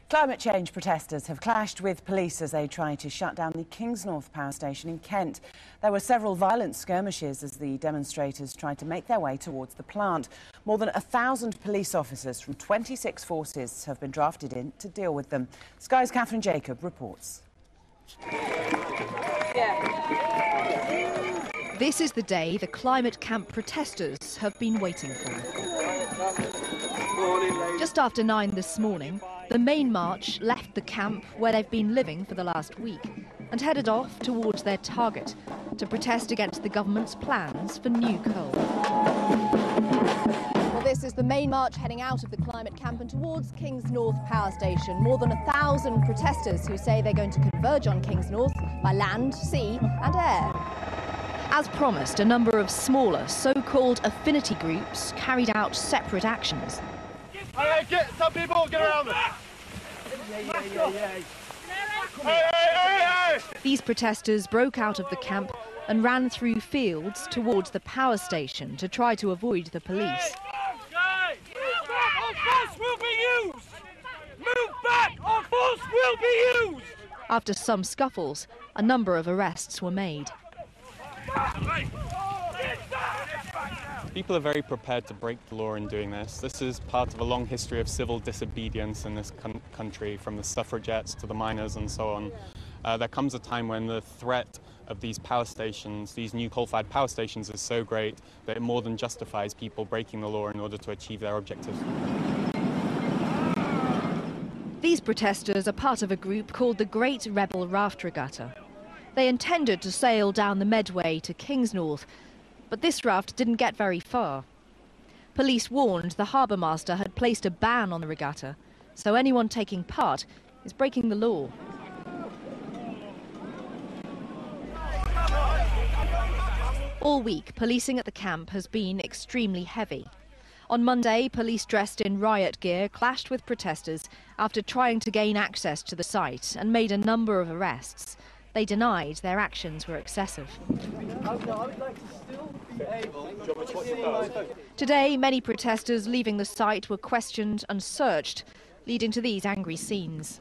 Climate change protesters have clashed with police as they try to shut down the Kingsnorth power station in Kent. There were several violent skirmishes as the demonstrators tried to make their way towards the plant. More than 1,000 police officers from 26 forces have been drafted in to deal with them. Sky's Catherine Jacob reports. This is the day the climate camp protesters have been waiting for. Just after 9 this morning, the main march left the camp where they've been living for the last week and headed off towards their target to protest against the government's plans for new coal. Well, this is the main march heading out of the climate camp and towards Kingsnorth power station. More than 1,000 protesters who say they're going to converge on Kingsnorth by land, sea and air. As promised, a number of smaller, so-called affinity groups carried out separate actions. Get some people, get around them! These protesters broke out of the camp and ran through fields towards the power station to try to avoid the police. Our force will be used! Move back! Our force will be used! After some scuffles, a number of arrests were made. People are very prepared to break the law in doing this. This is part of a long history of civil disobedience in this country, from the suffragettes to the miners and so on. There comes a time when the threat of these power stations, these new coal-fired power stations, is so great that it more than justifies people breaking the law in order to achieve their objectives. These protesters are part of a group called the Great Rebel Raft Regatta. They intended to sail down the Medway to Kingsnorth, but this raft didn't get very far. Police warned the harbour master had placed a ban on the regatta, so anyone taking part is breaking the law. All week, policing at the camp has been extremely heavy. On Monday, police dressed in riot gear clashed with protesters after trying to gain access to the site and made a number of arrests. They denied their actions were excessive. Today, many protesters leaving the site were questioned and searched, leading to these angry scenes.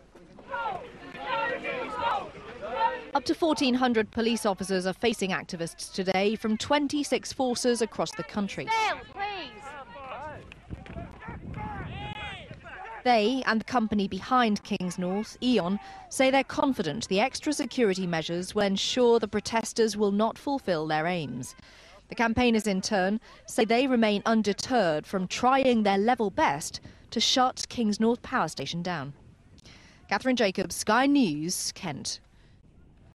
Up to 1,400 police officers are facing activists today from 26 forces across the country. They and the company behind Kingsnorth, E.ON, say they're confident the extra security measures will ensure the protesters will not fulfil their aims. The campaigners, in turn, say they remain undeterred from trying their level best to shut Kingsnorth power station down. Catherine Jacobs, Sky News, Kent.